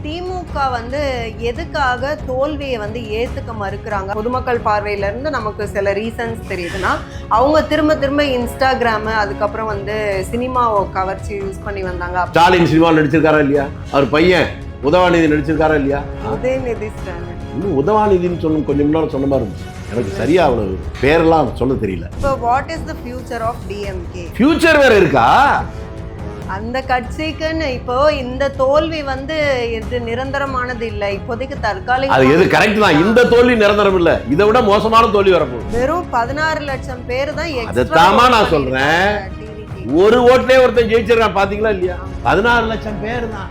திமுக வந்து எதுக்காக தோல்வியை வந்து ஏத்துக்க மறுக்கிறாங்க? பொதுமக்கள் பார்வையில இருந்து நமக்கு சில ரீசன்ஸ் தெரியுதுன்னா, அவங்க திரும்ப திரும்ப இன்ஸ்டாகிராம் அதுக்கப்புறம் வந்து சினிமாவை கவர்ச்சி யூஸ் பண்ணி வந்தாங்க. ஸ்டாலின் சினிமாவில் நடிச்சிருக்காரா இல்லையா? அவர் பையன் உதவாநிதி நடிச்சிருக்காரா இல்லையா? உதயநிதி ஸ்டாலின் இன்னும் உதவாநிதினு சொன்ன கொஞ்சம் முன்னாடி சொன்ன மாதிரி இருந்துச்சு. எனக்கு சரியா அவ்வளவு பேரெல்லாம் சொல்ல தெரியல. இப்போ what is the future of DMK? Future வேற இருக்கா? அந்த கட்சிக்குன்னு இப்போ இந்த தோல்வி வந்து எது நிரந்தரமானது இல்லை, இப்போதைக்கு தற்காலிக. அது எது கரெக்ட் தான். இந்த தோல்வி நிரந்தரம் இல்ல, இதை விட மோசமான தோல்வி வரப்போகுது. வெறும் 16 லட்சம் பேர் தான். அதைத்தாமா நான் சொல்றேன். ஒரு ஓட்லயே ஒருத்தன் ஜெயிச்சிருக்கான் பாத்தீங்களா இல்லையா? 16 லட்சம் பேர் தான்.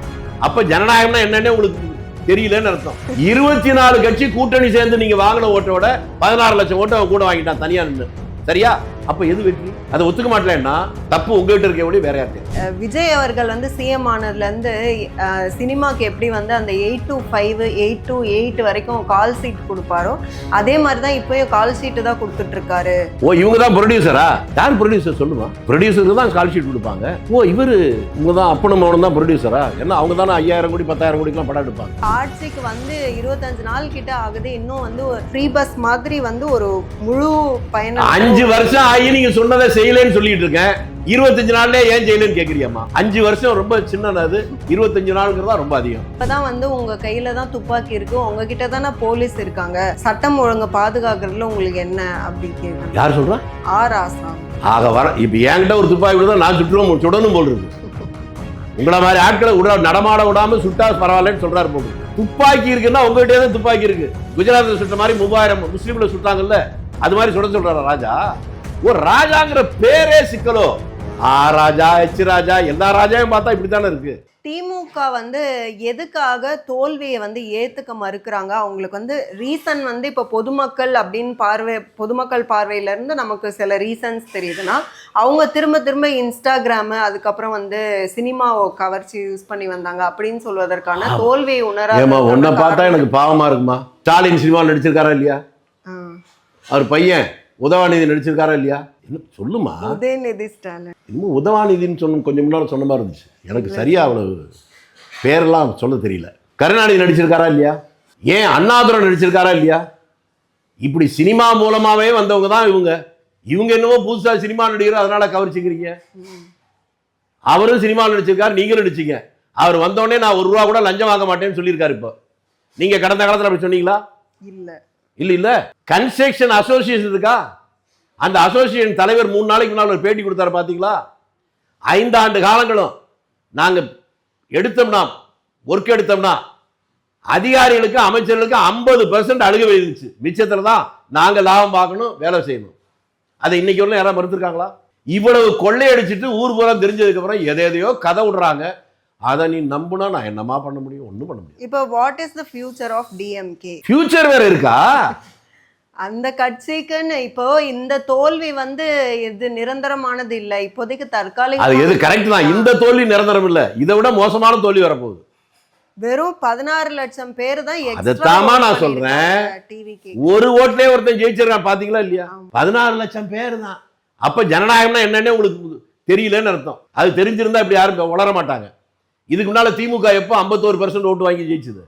அப்ப ஜனநாயகம்னா என்னன்னு உங்களுக்கு தெரியலன்னு அர்த்தம். 24 கட்சி கூட்டணி சேர்ந்து நீங்க வாங்கின ஓட்டோட 16 லட்சம் ஓட்டை அவன் கூட வாங்கிட்டான் தனியா நின்று. சரியா? அப்ப எது வெற்றி? அதை ஒத்துக்க மாட்டலன்னா தப்பு உங்ககிட்ட இருக்க வேற யார்கிட்ட? விஜய் அவர்கள் வந்து சிஎம் ஆனதுல இருந்து சினிமாக்கு எப்படி வந்து அந்த 8 to 5 8 to 8 வரைக்கும் கால் சீட் கொடுப்பாரோ அதே மாதிரி தான் இப்பயும் கால் சீட் தான் கொடுத்துட்டு இருக்காரு. ஓ, இவங்க தான் ப்ரொடியூசரா? யார் ப்ரொடியூசர் சொல்லுமா? ப்ரொடியூசருக்கு தான் கால் ஷீட் கொடுப்பாங்க. ஓ, இவரு இவங்க தான் அப்பனும் மகனும் தான் ப்ரொடியூசரா? ஏன்னா அவங்க தானே 5000 கோடி 10000 கோடிக்கெல்லாம் படம் எடுப்பாங்க. ஆட்சிக்கு வந்து 25 நாள் கிட்ட ஆகுது. இன்னும் வந்து ஃப்ரீ பஸ் மாதிரி வந்து ஒரு முழு பயணம் 5 வருஷம் ஆகி நீங்க சொன்னதை செய்யலன்னு சொல்லிட்டு இருக்கேன். 25 நாள்ல ஏன் செய்யலன்னு கேக்குறியாமா? 5 வருஷம் ரொம்ப சின்னது, 25 நாளுங்கிறதா ரொம்ப அதிகம். இப்பதான் வந்து உங்க கையில தான் துப்பாக்கி இருக்கு, உங்ககிட்ட தானே போலீஸ் இருக்காங்க, சட்டம் ஒழுங்கு பாதுகாக்கிறதுல உங்களுக்கு என்ன அப்படி கேட்க? யார் சொல்றா? ஆர் ஆசா. ஆக வர இப்ப என்கிட்ட ஒரு துப்பாக்கி தான் நான் சுடணும் போல் இருக்கு. உங்களை மாதிரி ஆட்களை நடமாட விடாம சுட்டா பரவாயில்லன்னு சொல்றாரு போது. துப்பாக்கி இருக்குன்னா உங்ககிட்டே தான் துப்பாக்கி இருக்கு. குஜராத்ல சுட்ட மாதிரி 3000 முஸ்லீம்ல சுட்டாங்கல்ல, அது மாதிரி சுட சொல்றாரு ராஜா. ஒரு ராஜாங்கிற பேரே சிக்கலோ. ராஜா, எச் ராஜா, எல்லா ராஜாவும் பார்த்தா இப்படித்தானே இருக்கு. திமுக வந்து எதுக்காக தோல்வியை வந்து ஏத்துக்க மறுக்கிறாங்க? அவங்களுக்கு வந்து ரீசன் வந்து இப்போ பொதுமக்கள் பார்வையில இருந்து நமக்கு சில ரீசன்ஸ் தெரியுதுன்னா, அவங்க திரும்ப திரும்ப இன்ஸ்டாகிராம் அதுக்கப்புறம் வந்து சினிமாவை கவர்ச்சி யூஸ் பண்ணி வந்தாங்க அப்படின்னு சொல்வதற்கான தோல்வியை உணராம. உன்னை பார்த்தா எனக்கு பாவமா இருக்குமா? ஸ்டாலின் சினிமாவில் நடிச்சிருக்காரா இல்லையா? அவர் பையன் உதவாநிதி நடிச்சிருக்காரா இல்லையா? சொல்லுமா? உதயநிதி ஸ்டாலின். இன்னும் உதவாநிதினு சொன்ன கொஞ்சம் முன்னாடி சொன்ன மாதிரி இருந்துச்சு. எனக்கு சரியா அவ்வளவு பேரெல்லாம் சொல்ல தெரியல. கருணாநிதி நடிச்சிருக்காரா இல்லையா? ஏன் அண்ணாதுரை நடிச்சிருக்காரா இல்லையா? இப்படி சினிமா மூலமாவே வந்தவங்க தான் இவங்க என்னவோ புதுசா சினிமா நடிகர் அதனால கவர்ச்சிக்கிறீங்க. அவரும் சினிமாவில் நடிச்சிருக்காரு, நீங்களும் நடிச்சீங்க. அவர் வந்தோடனே நான் 1 ரூபா கூட லஞ்சம் வாங்க மாட்டேன்னு சொல்லியிருக்காரு. இப்போ நீங்க கடந்த காலத்தில் அப்படி சொன்னீங்களா? இல்ல. கன்ஸ்ட்ரக்ஷன் அசோசியேஷன் இருக்கா? அந்த அசோசியேஷன் தலைவர் 3 நாளைக்கு முன்னால் ஒரு பேட்டி கொடுத்தாரு பாத்தீங்களா? 5 ஆண்டு காலங்களும் நாங்க ஒர்க் எடுத்தோம்னா அதிகாரிகளுக்கு அமைச்சர்களுக்கு 50% அழுக இருந்துச்சு. மிச்சத்துல தான் நாங்க லாபம் பார்க்கணும், வேலை செய்யணும். அதை இன்னைக்கு வரலாம் யாராவது மறுத்திருக்காங்களா? இவ்வளவு கொள்ளையடிச்சிட்டு ஊர் பூரா தெரிஞ்சதுக்கு அப்புறம் எதையோ கதை விடுறாங்க. அதை நீ நம்புனா நான் என்னமா பண்ண முடியும்? ஒண்ணும் பண்ண முடியும். இப்போ what is the future of DMK? Future வேற இருக்கா? அந்த கட்சிக்குன்னு இப்போ இந்த தோல்வி வந்து எது நிரந்தரமானது இல்லை, இப்போதைக்கு தற்காலிக. அது எது கரெக்ட் தான். இந்த தோல்வி நிரந்தரம் இல்ல, இதை விட மோசமான தோல்வி வரப்போகுது. வெறும் 16 லட்சம் பேர் தான். அதைத்தாமா நான் சொல்றேன். ஒரு ஓட்லயே ஒருத்தன் ஜெயிச்சிருக்கான் பாத்தீங்களா இல்லையா? 16 லட்சம் பேர் தான். அப்ப ஜனநாயகம்னா என்னன்னு உங்களுக்கு தெரியலன்னு அர்த்தம். அது தெரிஞ்சிருந்தா இப்படி யாரும் வளர மாட்டாங்க. இதுக்கு முன்னால திமுக எப்போ 51% ஓட்டு வாங்கி ஜெயிச்சது?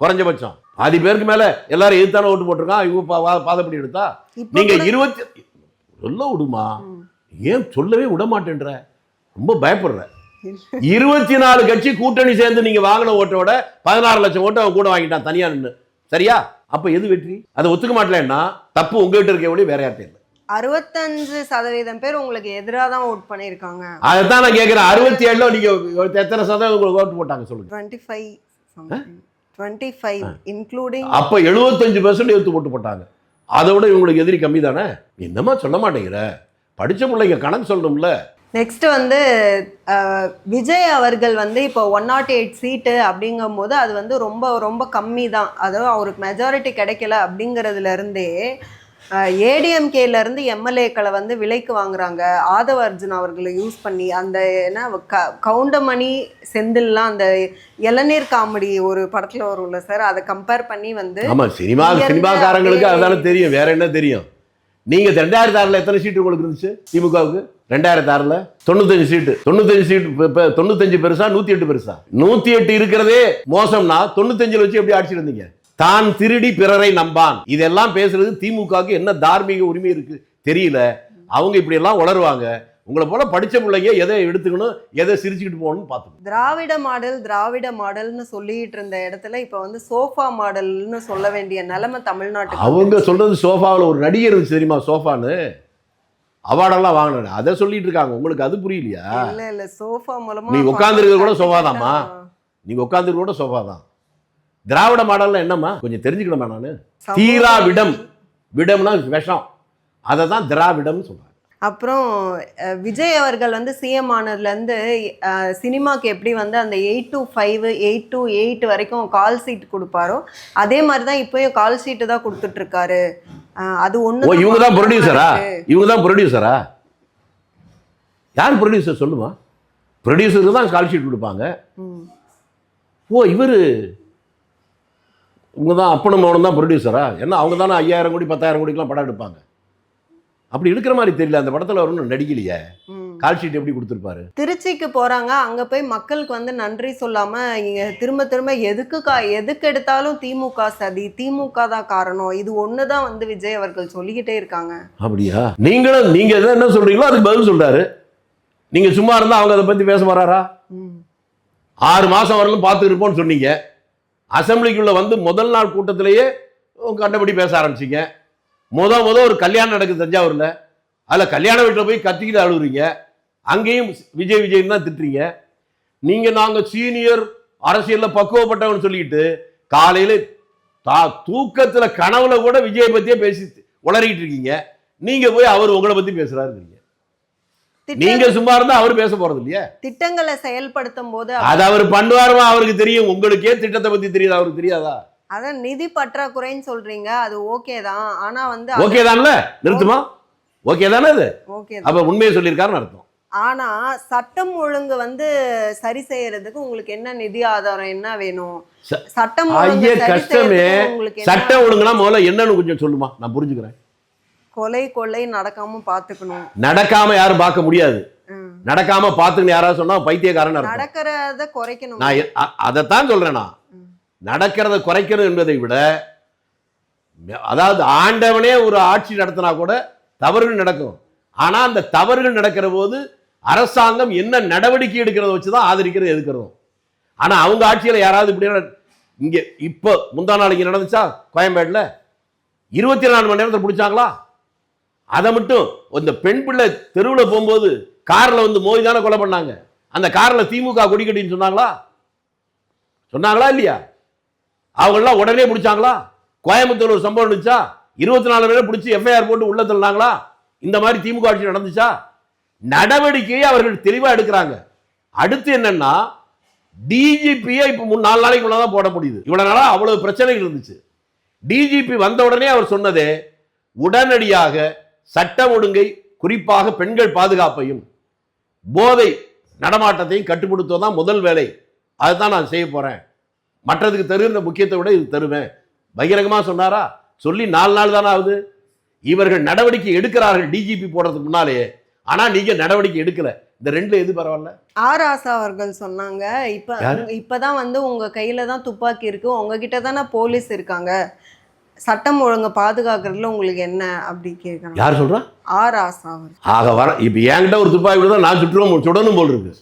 குறைஞ்சபட்சம் பாதி பேருக்கு மேல எல்லாரும் எதிர்த்தான ஓட்டு போட்டிருக்கான். இவங்க பாதப்படி எடுத்தா நீங்க 20 சொல்ல விடுமா? ஏன் சொல்லவே விட மாட்டேன்ற? ரொம்ப பயப்படுற. 24 கட்சி கூட்டணி சேர்ந்து நீங்க வாங்கின ஓட்டோட 16 லட்சம் ஓட்டு அவன் கூட வாங்கிட்டான் தனியா நின்று. சரியா? அப்ப எது வெற்றி? அதை ஒத்துக்க மாட்டலன்னா தப்பு உங்ககிட்ட இருக்க வேற யார்கிட்ட இல்லை. 65% பேர் உங்களுக்கு எதிராக தான் ஓட் பண்ணிருக்காங்க. அதான் நான் கேட்கிறேன். 67ல நீங்க எத்தனை சதவீதம் உங்களுக்கு ஓட்டு போட்டாங்க சொல்லுங்க? 25 இன்க்ளூடிங். அப்ப 75% எடுத்து ஓட்டு போட்டாங்க. அதை விட இவங்களுக்கு எதிரி கம்மி தானே? என்னமா சொல்ல மாட்டேங்கிற? படிச்ச பிள்ளைங்க கணக்கு சொல்லணும்ல. நெக்ஸ்ட் வந்து விஜய் அவர்கள் வந்து இப்போ 108 சீட்டு அப்படிங்கும் போது அது வந்து ரொம்ப ரொம்ப கம்மி தான். அதாவது அவருக்கு மெஜாரிட்டி கிடைக்கல அப்படிங்கிறதுல இருந்தே ஏடிஎம்கேல இருந்து எம்எல்ஏக்களை வந்து விலைக்கு வாங்குறாங்க. ஆதவ அர்ஜுன் அவர்களை யூஸ் பண்ணி அந்த என்ன கவுண்டமணி செந்தில்லாம் அந்த இளநீர் காமெடி ஒரு படத்துல வரும்ல சார், அதை கம்பேர் பண்ணி வந்து சினிமாக்காரங்களுக்கு அதுதானே தெரியும், வேற என்ன தெரியும்? நீங்க 2006 எத்தனை சீட்டு உங்களுக்கு இருந்துச்சு திமுகவுக்கு? 2006 95 சீட்டு. 95 சீட்டு 95 பெருசா 108 பெருசா? 108 இருக்கிறதே மோசம்னா 95 வச்சு எப்படி ஆட்சி இருந்தீங்க? தான் திருடி பிறரை நம்பான், இதெல்லாம் பேசுறது திமுகவுக்கு என்ன தார்மீக உரிமை இருக்கு தெரியல. அவங்க இப்படி எல்லாம் உளருவாங்க. உங்களை போல படிச்ச பிள்ளைங்க எதை எடுத்துக்கணும், எதை சிரிச்சுக்கிட்டு போகணும்னு பார்த்துக்கணும். திராவிட மாடல்னு சொல்லிட்டு இருந்த இடத்துல இப்ப வந்து சோஃபா மாடல்னு சொல்ல வேண்டிய நிலைமை தமிழ்நாட்டுக்கு. அவங்க சொல்றது சோஃபாவில் ஒரு நடிகர் இருந்துச்சு தெரியுமா, சோஃபான்னு அவார்டெல்லாம் வாங்கினேன், அதை சொல்லிட்டு இருக்காங்க. உங்களுக்கு அது புரியலையா? இல்ல சோஃபா மூலமா நீ உட்காந்துருக்க கூட சோஃபாதாம்மா, நீ உட்காந்துருக்க கூட சோஃபா தான். திராவிட மாடல்ல என்னம்மா கொஞ்சம் தெரிஞ்சுக்கணுமா? நானு தீரா விடம்னா விஷம், அதை தான் திராவிடம்னு சொல்றாங்க. அப்புறம் விஜய் அவர்கள் வந்து சிஎம் ஆனதுலேருந்து சினிமாக்கு எப்படி வந்து அந்த 8 to 5 8 to 8 வரைக்கும் கால் சீட் கொடுப்பாரோ அதே மாதிரி தான் இப்போயும் கால் சீட்டு தான் கொடுத்துட்ருக்காரு. அது ஒன்று. இவங்க தான் ப்ரொடியூசரா? யார் ப்ரொடியூசர் சொல்லுமா? ப்ரொடியூசருக்கு தான் கால் ஷீட் கொடுப்பாங்க. இவங்க தான் அப்பனும் மகனும் தான் ப்ரொடியூசரா? ஏன்னா அவங்க தானே 5000 கோடி 10,000 கோடிக்கெலாம் படம் எடுப்பாங்க. அப்படி இருக்கிற மாதிரி தெரியல. அந்த படத்தில் ஒன்றும் நடிக்கலையே, கால் ஷீட் எப்படி கொடுத்துருப்பாரு? திருச்சிக்கு போகிறாங்க, அங்கே போய் மக்களுக்கு வந்து நன்றி சொல்லாமல் இங்கே திரும்ப எதுக்கு எடுத்தாலும் திமுக சதி, திமுக தான் காரணம், இது ஒன்று தான் வந்து விஜய் அவர்கள் சொல்லிக்கிட்டே இருக்காங்க. அப்படியா? நீங்கள் என்ன சொல்கிறீங்களோ அதுக்கு பதில் சொல்கிறாரு. நீங்கள் சும்மா இருந்தால் அவங்க அதை பற்றி பேச வராரா? 6 மாதம் வரலும் பார்த்து இருப்போம்னு சொன்னீங்க. அசம்பிளிக்குள்ளே வந்து முதல் நாள் கூட்டத்திலேயே கண்டபடி பேச ஆரம்பிச்சிங்க. ஒரு கல்யாணம் நடக்குது தஞ்சாவூரில், அதில் கல்யாண வீட்டில் போய் கத்திக்கிட்டு அழுகுறீங்க. அங்கேயும் விஜய் தான் திட்டுறீங்க. நீங்கள் நாங்கள் சீனியர் அரசியலில் பக்குவப்பட்டவன்னு சொல்லிட்டு காலையில் தூக்கத்தில் கனவுல கூட விஜயை பற்றியே பேசி உளறிட்டு இருக்கீங்க. நீங்கள் போய் அவர் உங்களை பற்றி பேசுகிறாருங்க. நீங்க சும்மா இருந்தா அவர் பேச போறது இல்லையா? திட்டங்களை செயல்படுத்தும் போது அது அவர் பண்ணுவாருமா, அவருக்கு தெரியும். உங்களுக்கே திட்டத்தை பத்தி தெரியாது, அவருக்கு தெரியாதா? அதான் நிதி பற்றாக்குறைன்னு சொல்றீங்க, அது ஓகே தான். ஆனா வந்து ஓகே தான்ல, நிறுத்துமா? ஓகே தானே அது? ஓகே. அப்ப உண்மையை சொல்லியிருக்காருன்னு அர்த்தம். ஆனா சட்டம் ஒழுங்கு வந்து சரி செய்யறதுக்கு உங்களுக்கு என்ன நிதி ஆதாரம் என்ன வேணும்? சட்டம் ஒழுங்கு கஷ்டமே. சட்டம் ஒழுங்குனா முதல்ல என்னன்னு கொஞ்சம் சொல்லுமா, நான் புரிஞ்சுக்கிறேன். கொலை நடக்காம பாத்துக்கணும். நடக்காம யாரும் பார்க்க முடியாது. நடக்காம பாத்துக்கணும் யாராவது சொன்னா பைத்தியக்காரன். நடக்கிறத குறைக்கணும். நான் அதைத்தான் சொல்றேன். நான் நடக்கிறத குறைக்கணும் என்பதை விட, அதாவது ஆண்டவனே ஒரு ஆட்சி நடத்தினா கூட தவறுகள் நடக்கும். ஆனா அந்த தவறுகள் நடக்கிற போது அரசாங்கம் என்ன நடவடிக்கை எடுக்கிறத வச்சுதான் ஆதரிக்கிறது எதுக்கிறதும். ஆனா அவங்க ஆட்சியில யாராவது இப்படி இங்க இப்ப முந்தா நாளைக்கு நடந்துச்சா கோயம்பேடுல 24 மணி நேரத்தில் பிடிச்சாங்களா? அதை மட்டும் இந்த பெண் பிள்ளை தெருவில் போகும்போது கார்ல வந்து மோதி தானே கொலை பண்ணாங்க. அந்த கார்ல திமுக கொடி கட்டின்னு சொன்னாங்களா இல்லையா? அவங்கெல்லாம் உடனே பிடிச்சாங்களா? கோயம்புத்தூர் ஒரு சம்பவம் இருந்துச்சா, 24 பேரை பிடிச்சி எஃப்ஐஆர் போட்டு உள்ள தள்ளினாங்களா? இந்த மாதிரி திமுக ஆட்சி நடந்துச்சா? நடவடிக்கையை அவர்கள் தெளிவா எடுக்கிறாங்க. அடுத்து என்னன்னா, டிஜிபியை இப்ப 4 நாளைக்கு முன்னதான் போட முடியுது. இவ்வளவு நாளா அவ்வளவு பிரச்சனைகள் இருந்துச்சு. டிஜிபி வந்த உடனே அவர் சொன்னதே உடனடியாக சட்டம் ஒழுங்கை, குறிப்பாக பெண்கள் பாதுகாப்பையும் போதை நடமாட்டத்தையும் கட்டுப்படுத்துவதுதான் முதல் வேலை. அதுதான் நான் செய்ய போறேன், மற்றதுக்கு தருகிற முக்கியத்தை விட இது தருவேன் பகிரங்கமா சொன்னாரா? சொல்லி 4 நாள் தானே ஆகுது. இவர்கள் நடவடிக்கை எடுக்கிறார்கள் டிஜிபி போடுறதுக்கு முன்னாலே. ஆனா நீங்க நடவடிக்கை எடுக்கல. இந்த ரெண்டுல எது பரவாயில்ல? ஆர் ஆசா அவர்கள் சொன்னாங்க, இப்பதான் வந்து உங்க கையில தான் துப்பாக்கி இருக்கு, உங்ககிட்ட தானே போலீஸ் இருக்காங்க, சட்டம் ஒழுங்கு பாதுகாக்கிறதுல உங்களுக்கு என்ன அப்படி கேட்கணும். யார் சொல்றா? ஆர் ஆசா. ஆக வர இப்ப என்கிட்ட ஒரு துப்பாக்கி தான் நான் சுடணும் போல் இருக்கு.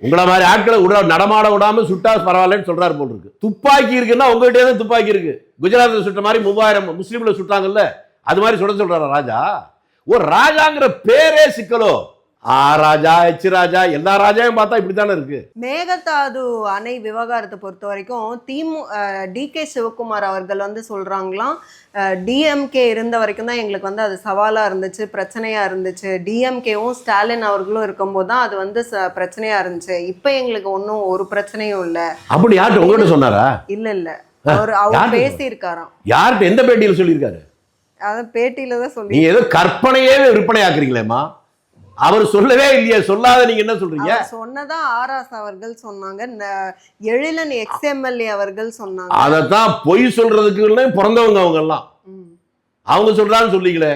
உங்களை மாதிரி ஆட்களை நடமாட விடாம சுட்டா பரவாயில்லன்னு சொல்றாரு போல் இருக்கு. துப்பாக்கி இருக்குன்னா உங்ககிட்டே தான் துப்பாக்கி இருக்கு. குஜராத்தில் சுட்ட மாதிரி 3000 முஸ்லீம்ல சுட்டாங்கல்ல, அது மாதிரி சுட சொல்றாரு ராஜா. ஒரு ராஜாங்கிற பேரே சிக்கலோ. ராஜா, எச் ராஜா, எல்லா ராஜாவும் பார்த்தா இப்படித்தானே இருக்கு. மேகதாது அணை விவகாரத்தை பொறுத்த வரைக்கும் டிகே சிவகுமார் அவர்கள் வந்து சொல்றாங்களாம், டிஎம்கே இருந்த வரைக்கும் தான் எங்களுக்கு வந்து அது சவாலா இருந்துச்சு, பிரச்சனையா இருந்துச்சு. டிஎம்கேவும் ஸ்டாலின் அவர்களும் இருக்கும்போது தான் அது வந்து பிரச்சனையா இருந்துச்சு. இப்ப எங்களுக்கு ஒன்றும் ஒரு பிரச்சனையும் இல்லை. அப்படி யார்கிட்ட உங்ககிட்ட சொன்னாரா? இல்ல அவர் பேசியிருக்காராம். யார்கிட்ட, எந்த பேட்டியில் சொல்லியிருக்காரு? அதான் பேட்டியில தான் சொல்லி. நீங்க ஏதோ கற்பனையே விற்பனை ஆக்குறீங்களேம்மா. அவர் சொல்லவே இல்லையே, சொல்லாத நீங்க என்ன சொல்றீங்க? சொன்னதா ஆர்எஸ் அவர்கள் சொன்னாங்க, எழிலன் எக்ஸ்எம்எல்ஏ அவர்கள் சொன்னாங்க. அதத்தான் பொய் சொல்றதுக்கு பிறந்தவங்க அவங்க எல்லாம். அவங்க சொல்றான்னு சொல்லிங்களே.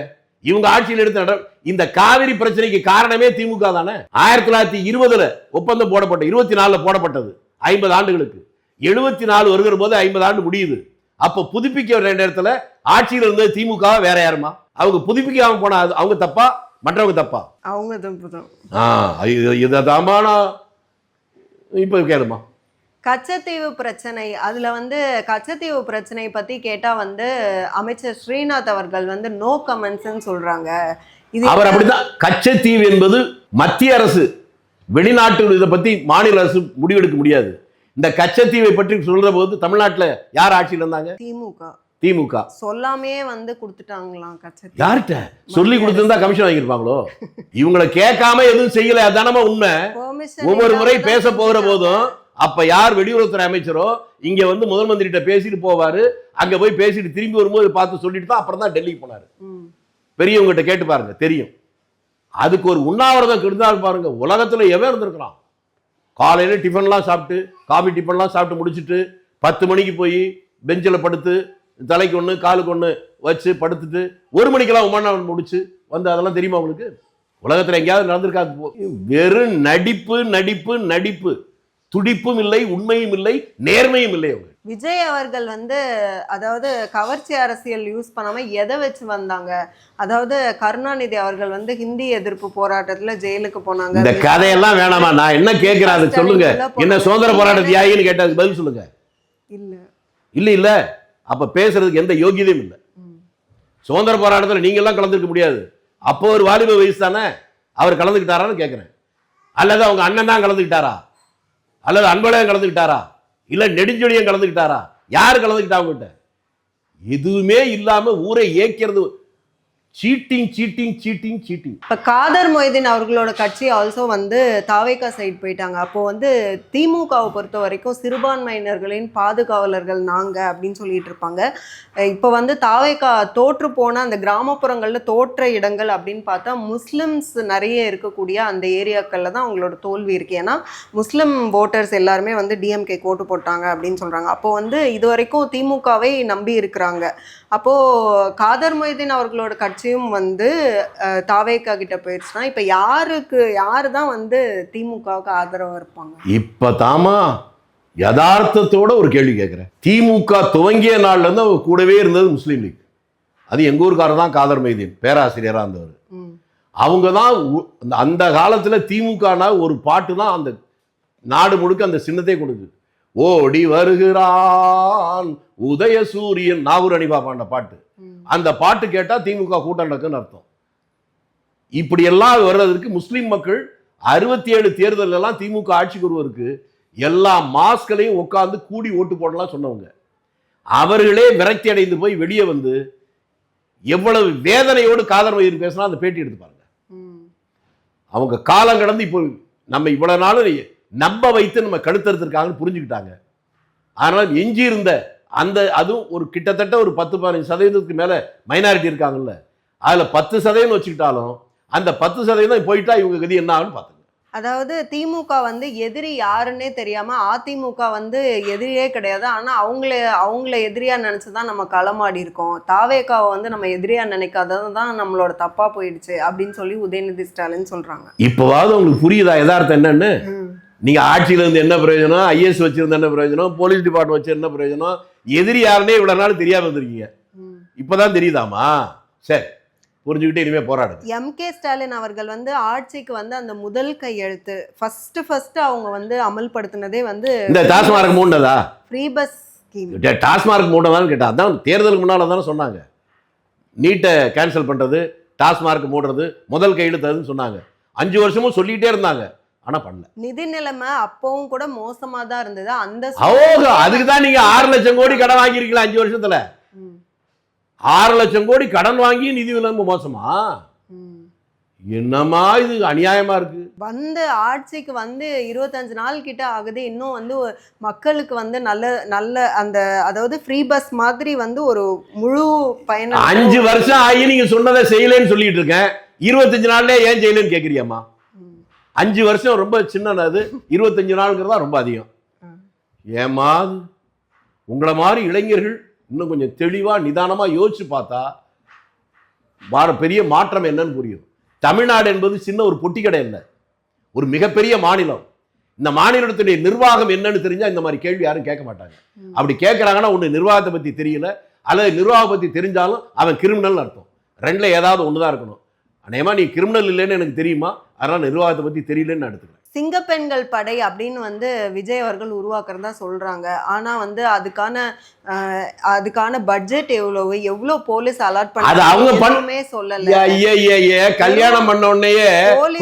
இவங்க ஆட்சியில் எடுத்த இந்த காவிரி பிரச்சனைக்கு காரணமே திமுக தானே. 1920 ஒப்பந்தம் போடப்பட்ட 24 போடப்பட்டது 50 ஆண்டுகளுக்கு. 74 வருகிற போது 50 ஆண்டு முடியுது. அப்ப புதுப்பிக்க வேண்டிய இடத்துல ஆட்சியில் இருந்தது திமுக, வேற யாருமா? அவங்க புதுப்பிக்காம போனா அவங்க தப்பா, மற்றவங்க தப்பா? அவங்க தப்பு தான். இதாமா இப்ப கேளுமா. கச்சத்தீவு பிரச்சனை, அதுல வந்து கச்சத்தீவு பிரச்சனை பத்தி கேட்டா வந்து அமைச்சர் ஸ்ரீநாத் அவர்கள் வந்து நோ கமெண்ட்ஸ்ன்னு சொல்றாங்க. இது அவர் அப்படிதான். கச்சத்தீவு என்பது மத்திய அரசு, வெளிநாட்டு இதை பத்தி மாநில அரசு முடிவெடுக்க முடியாது. இந்த கச்சத்தீவை பற்றி சொல்ற போது தமிழ்நாட்டுல யார் ஆட்சியில் இருந்தாங்க? திமுக. சொல்லாமே வந்து கொடுத்துட்டாங்களாம் கச்சத்தீவு. யார்கிட்ட சொல்லி கொடுத்திருந்தா கமிஷன் வாங்கியிருப்பாங்களோ? இவங்களை கேட்காம எதுவும் செய்யல, அதானமா உண்மை. ஒவ்வொரு முறை பேச போகிற போதும் அப்ப யார் வெளியுறவுத்துறை அமைச்சரோ இங்க வந்து முதல் மந்திரிட்ட பேசிட்டு போவாரு, அங்க போய் பேசிட்டு திரும்பி வரும்போது பார்த்து சொல்லிட்டு தான் அப்புறம் தான் டெல்லிக்கு போனாரு. பெரியவங்கிட்ட கேட்டு பாருங்க தெரியும். அதுக்கு ஒரு உண்ணாவிரதம் கெடுந்தால் பாருங்க. உலகத்துல எவன் இருந்திருக்கிறான்? காலையில டிஃபன்லாம் சாப்பிட்டு, காபி டிஃபன்லாம் சாப்பிட்டு முடிச்சுட்டு 10 மணிக்கு போய் பெஞ்சில் படுத்து தலைக்கு ஒன்று காலுக்கு ஒன்று வச்சு படுத்துட்டு 1 மணிக்கெல்லாம் உமானம் முடிச்சு வந்து அதெல்லாம் தெரியுமா உங்களுக்கு? உலகத்துல எங்கேயாவது நடந்திருக்காது? வெறும் நடிப்பு நடிப்பு நடிப்பு. துடிப்பும் இல்லை, உண்மையும் இல்லை, நேர்மையும் இல்லை. அவங்க விஜய் அவர்கள் வந்து அதாவது கவர்ச்சி அரசியல் யூஸ் பண்ணாம எதை வச்சு வந்தாங்க? அதாவது கருணாநிதி அவர்கள் வந்து ஹிந்தி எதிர்ப்பு போராட்டத்துல ஜெயிலுக்கு போனாங்க. இந்த கதையெல்லாம் வேணாமா? நான் என்ன கேட்கிறேன் சொல்லுங்க. என்ன சுதந்திர போராட்ட தியாகின்னு கேட்டதுக்கு பதில் சொல்லுங்க. இல்ல இல்ல இல்ல. அப்ப பேசுறதுக்கு எந்த யோகியதையும் இல்லை. சுதந்திர போராட்டத்தில் நீங்க எல்லாம் கலந்துக்க முடியாது. அப்போ ஒரு வாலிப வயசு தானே. அவர் கலந்துக்கிட்டாரான்னு கேட்கிறேன். அல்லது அவங்க அண்ணன் தான் கலந்துக்கிட்டாரா? அல்லது அன்பழகன் கலந்துக்கிட்டாரா? இல்ல நெடுஞ்செழியன் கலந்துக்கிட்டாரா? யாரு கலந்துக்கிட்டா? அவங்ககிட்ட எதுவுமே இல்லாம ஊரை ஏக்கிறது. Cheating cheating cheating cheating. இப்போ காதர் மொய்தீன் அவர்களோட கட்சி ஆல்சோ வந்து தாவேகா சைட் போயிட்டாங்க. அப்போ வந்து திமுகவை பொறுத்த வரைக்கும் சிறுபான்மையினர்களின் பாதுகாவலர்கள் நாங்கள் அப்படின்னு சொல்லிட்டு இருப்பாங்க. இப்போ வந்து தாவேகா தோற்று போன அந்த கிராமப்புறங்களில் தோற்ற இடங்கள் அப்படின்னு பார்த்தா முஸ்லிம்ஸ் நிறைய இருக்கக்கூடிய அந்த ஏரியாக்களில் தான் அவங்களோட தோல்வி இருக்குது. ஏன்னா முஸ்லிம் ஓட்டர்ஸ் எல்லாருமே வந்து டிஎம்கே ஓட்டு போட்டாங்க அப்படின்னு சொல்கிறாங்க. அப்போ வந்து இது வரைக்கும் திமுகவை நம்பி இருக்கிறாங்க. அப்போது காதர் மொய்தீன் அவர்களோட கட்சியும் வந்து தாவேகா கிட்ட போயிடுச்சுன்னா இப்போ யாரு தான் வந்து திமுகவுக்கு ஆதரவாக இருப்பாங்க? இப்போ தாமா யதார்த்தத்தோட ஒரு கேள்வி கேட்குறேன். திமுக துவங்கிய நாள்ல இருந்து அவங்க கூடவே இருந்தது முஸ்லீம் லீக். அது எங்க ஊருக்காரர் தான் காதர் மொய்தீன், பேராசிரியராக இருந்தவர். அவங்க தான் அந்த காலத்தில் திமுகனா ஒரு பாட்டு தான் அந்த நாடு முழுக்க அந்த சின்னத்தை கொடுக்குது. ஓடி வருகிறான் உதயசூரியன், நாகூர் அனிபா பாண்ட பாட்டு. அந்த பாட்டு கேட்டா திமுக கூட்டம் நடக்குன்னு அர்த்தம். இப்படி எல்லாம் வர்றதுக்கு முஸ்லிம் மக்கள் 67 தேர்தல் எல்லாம் திமுக ஆட்சிக்கு வருவதற்கு எல்லா மாஸ்களையும் உட்கார்ந்து கூடி ஓட்டு போடலாம் சொன்னவங்க. அவர்களே விரக்தி அடைந்து போய் வெளியே வந்து எவ்வளவு வேதனையோடு காதர் மொய்தீன் பேசினா அந்த பேட்டி எடுத்து பாருங்க. அவங்க காலம் கடந்து இப்போ நம்ம இவ்வளவு நாள் நம்ப வைத்து நம்ம கழுத்தறுத்திருக்காங்கன்னு புரிஞ்சுக்கிட்டாங்க. ஆனால் எஞ்சி இருந்த அந்த அதுவும் ஒரு கிட்டத்தட்ட ஒரு 10-15% மேல மைனாரிட்டி இருக்காங்கல்ல, அதுல 10% வச்சுக்கிட்டாலும் அந்த 10% போயிட்டா இவங்க கதி என்ன ஆகுன்னு பார்த்துங்க. அதாவது திமுக வந்து எதிரி யாருன்னே தெரியாம அதிமுக வந்து எதிரியே கிடையாது, ஆனா அவங்கள எதிரியா நினைச்சுதான் நம்ம களமாடி இருக்கோம். தாவேகாவை வந்து நம்ம எதிரியா நினைக்காததான் நம்மளோட தப்பா போயிடுச்சு அப்படின்னு சொல்லி உதயநிதி ஸ்டாலின் சொல்றாங்க. இப்போவாவது உங்களுக்கு புரியுதா யதார்த்தம் என்னன்னு? நீங்க ஆட்சியில இருந்து என்ன பிரயோஜனம், ஐஏஎஸ் வச்சிருந்த என்ன பிரயோஜனம், போலீஸ் டிபார்ட்மெண்ட் வச்சு என்ன பிரயோஜனம்? எதிரி யாருன்னே இவ்வளவு நாள் தெரியாம இருந்திருக்கீங்க, இப்பதான் தெரியுதாமா? சரி, புரிஞ்சுக்கிட்டே இனிமே போராடுங்க. எம்.கே. ஸ்டாலின் அவர்கள் வந்து ஆட்சிக்கு வந்து அந்த முதல் கையெழுத்து ஃபர்ஸ்ட் அவங்க வந்து அமல்படுத்தினதே வந்து இந்த டாஸ்மார்க் மூண்டதா? Free bus scheme. டாஸ்மார்க் மூண்டதான்னு கேட்டா அதான் தேர்தலுக்கு முன்னால தானே சொன்னாங்க. நீட்டை கேன்சல் பண்றது, டாஸ்மார்க் மூடுறது, முதல் கையெழுத்துன்னு சொன்னாங்க. 5 வருஷமும் சொல்லிட்டே இருந்தாங்க, ஆனா பண்ணல. நிதி நிலைமை அப்பவும் கூட மோசமா தான் இருந்தது. அந்த அதுக்கு தான் நீங்க 6 லட்சம் கோடி கடன் வாங்கியிருக்கீங்களா 5 வருஷத்துல? 6 லட்சம் கோடி கடன் வாங்கி நிதி நிலைமை மோசமா? என்னமா இது அநியாயமா இருக்கு. வந்து ஆட்சிக்கு வந்து 25 நாள் கிட்ட ஆகுது, இன்னும் வந்து மக்களுக்கு வந்து நல்ல அந்த அதாவது ஃப்ரீ பஸ் மாதிரி வந்து ஒரு முழு பயணம். 5 வருஷம் ஆகி நீங்க சொன்னதை செய்யலன்னு சொல்லிட்டு இருக்கேன். 25 நாள்ல ஏன் செய்யலன்னு கேக்குறியாமா? 5 வருஷம் ரொம்ப சின்னது, 25 நாளுங்கிறதா ரொம்ப அதிகம். ஏமா உங்களை மாதிரி இளைஞர்கள் இன்னும் கொஞ்சம் தெளிவா நிதானமா யோசிச்சு பார்த்தா பெரிய மாற்றம் என்னன்னு புரியும். தமிழ்நாடு என்பது சின்ன ஒரு பொட்டி கடை இல்லை, ஒரு மிகப்பெரிய மாநிலம். இந்த மாநிலத்துடைய நிர்வாகம் என்னன்னு தெரிஞ்சா இந்த மாதிரி கேள்வி யாரும் கேட்க மாட்டாங்க. அப்படி கேட்கறாங்கன்னா ஒண்ணு நிர்வாகத்தை பத்தி தெரியல, அல்லது நிர்வாகம் பத்தி தெரிஞ்சாலும் அவன் கிரிமினல் அர்த்தம். ரெண்டுல ஏதாவது ஒண்ணுதான் இருக்கணும். அநேகமா நீ கிரிமினல் இல்லைன்னு எனக்கு தெரியுமா, அதனால நிர்வாகத்தை பத்தி தெரியலன்னு நான் எடுத்துக்கிறேன். சிங்கப்பெண்கள் படை அப்படின்னு வந்து விஜய் அவர்கள் உருவாக்குறதா சொல்றாங்க. ஆனா வந்து அதுக்கான பட்ஜெட் எவ்வளவு போலீஸ் அலாட் பண்ணாமே சொல்லல. கல்யாணம் பண்ண உடனே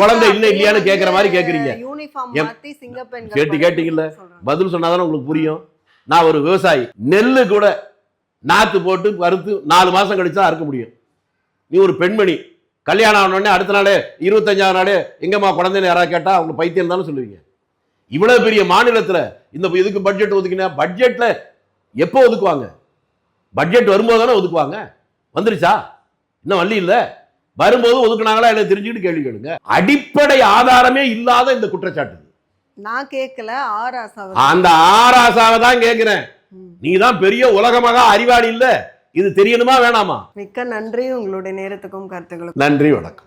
குழந்தை இல்ல இல்லையான்னு கேக்குற மாதிரி கேக்குறீங்க. யூனிஃபார்ம் மாத்தி சிங்கப்பெண்கள் கேட்டீங்கல்ல, பதில் சொன்னாதானே உங்களுக்கு புரியும். நான் ஒரு விவசாயி, நெல்லு கூட நாத்து போட்டு வறுத்து 4 மாசம் கழிச்சு தான் அறுக்க முடியும். நீ ஒரு பெண்மணி, கல்யாணம் ஆனோடனே அடுத்த நாளே 25ஆவது நாளே எங்கம்மா குழந்தைன்னு யாராவது கேட்டா அவங்க பைத்தியம் தானே சொல்லுவீங்க. இவ்வளவு பெரிய மாநிலத்துல இந்த இதுக்கு பட்ஜெட் ஒதுக்கினா, பட்ஜெட்ல எப்போ ஒதுக்குவாங்க? பட்ஜெட் வரும்போது தானே ஒதுக்குவாங்க. வந்துருச்சா? இன்னும் வழி இல்ல. வரும்போது ஒதுக்குனாங்களா என்ன தெரிஞ்சுக்கிட்டு கேள்வி கேளுங்க. அடிப்படை ஆதாரமே இல்லாத இந்த குற்றச்சாட்டு. நான் கேட்கல, அந்த ஆராசாவை தான் கேட்கிறேன். நீதான் பெரிய உலகமாக அறிவாளி இல்ல, இது தெரியணுமா வேணாமா? மிக்க நன்றி உங்களுடைய நேரத்துக்கும் கருத்துக்களுக்கும். நன்றி, வணக்கம்.